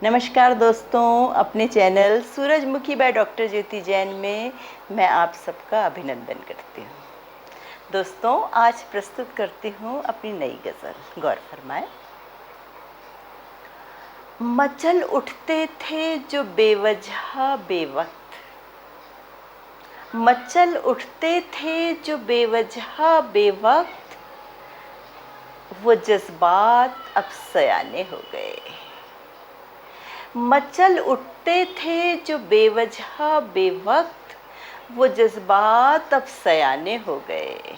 नमस्कार दोस्तों, अपने चैनल सूरजमुखी बाय डॉक्टर ज्योति जैन में मैं आप सबका अभिनंदन करती हूँ। दोस्तों, आज प्रस्तुत करती हूँ अपनी नई गज़ल। गौर फरमाएं। मचल उठते थे जो बेवजह बेवक्त, मचल उठते थे जो बेवजह बेवक्त, वो जज्बात अब सयाने हो गए। मचल उठते थे जो बेवजह बेवक्त, वो जज्बात अब सयाने हो गए।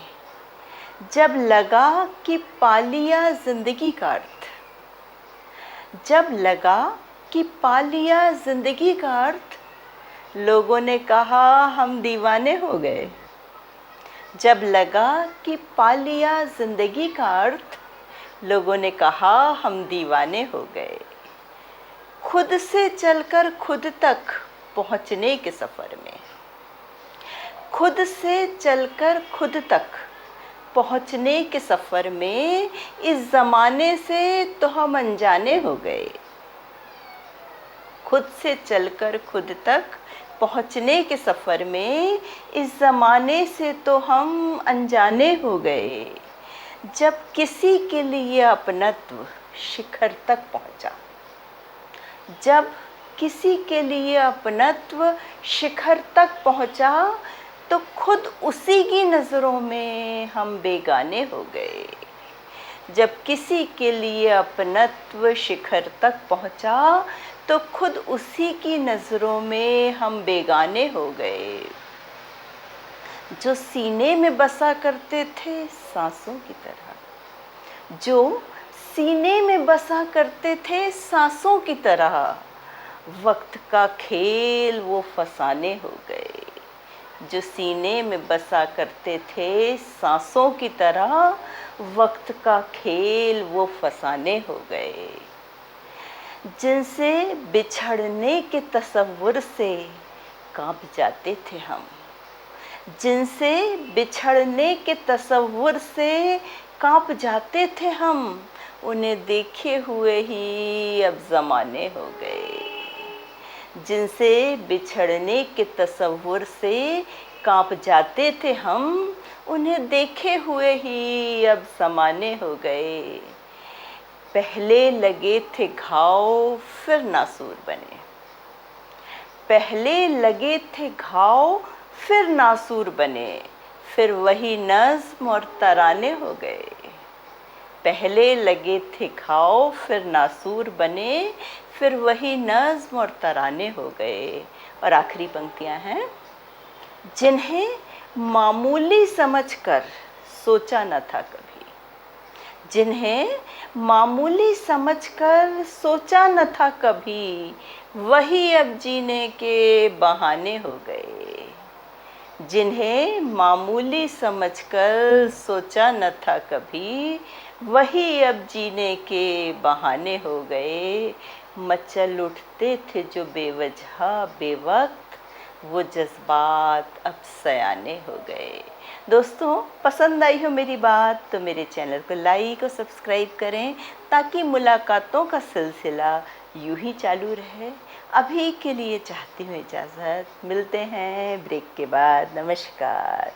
जब लगा कि पा लिया जिंदगी का अर्थ, जब लगा कि पा लिया जिंदगी का अर्थ, लोगों ने कहा हम दीवाने हो गए। जब लगा कि पा लिया जिंदगी का अर्थ, लोगों ने कहा हम दीवाने हो गए। खुद से चलकर खुद तक पहुंचने के सफ़र में, खुद से चलकर खुद तक पहुंचने के सफ़र में, इस ज़माने से तो हम अनजाने हो गए। खुद से चलकर खुद तक पहुंचने के सफ़र में, इस ज़माने से तो हम अनजाने हो गए। जब किसी के लिए अपनत्व शिखर तक पहुंचा, जब किसी के लिए अपनत्व शिखर तक पहुंचा, तो खुद उसी की नज़रों में हम बेगाने हो गए। जब किसी के लिए अपनत्व शिखर तक पहुंचा, तो खुद उसी की नज़रों में हम बेगाने हो गए। जो सीने में बसा करते थे सांसों की तरह, जो सीने में बसा करते थे सांसों की तरह, वक्त का खेल वो फसाने हो गए। जो सीने में बसा करते थे सांसों की तरह, वक्त का खेल वो फसाने हो गए। जिनसे बिछड़ने के तसव्वुर से कांप जाते थे हम, जिनसे बिछड़ने के तसव्वुर से कांप जाते थे हम, उन्हें देखे हुए ही अब ज़माने हो गए। जिनसे बिछड़ने के तसव्वुर से कांप जाते थे हम, उन्हें देखे हुए ही अब ज़माने हो गए। पहले लगे थे घाव फिर नासूर बने, पहले लगे थे घाव फिर नासूर बने, फिर वही नज़्म और तराने हो गए। पहले लगे थे घाव फिर नासूर बने, फिर वही नज़्म और तराने हो गए। और आखिरी पंक्तियां हैं। जिन्हें मामूली समझकर सोचा न था कभी, जिन्हें मामूली समझकर सोचा न था कभी, वही अब जीने के बहाने हो गए। जिन्हें मामूली समझकर सोचा न था कभी, वही अब जीने के बहाने हो गए। मचल उठते थे जो बेवजह बेवक्त, वो जज्बात अब सयाने हो गए। दोस्तों, पसंद आई हो मेरी बात तो मेरे चैनल को लाइक और सब्सक्राइब करें, ताकि मुलाकातों का सिलसिला यूं ही चालू रहे। अभी के लिए चाहती हूँ इजाज़त। मिलते हैं ब्रेक के बाद। नमस्कार।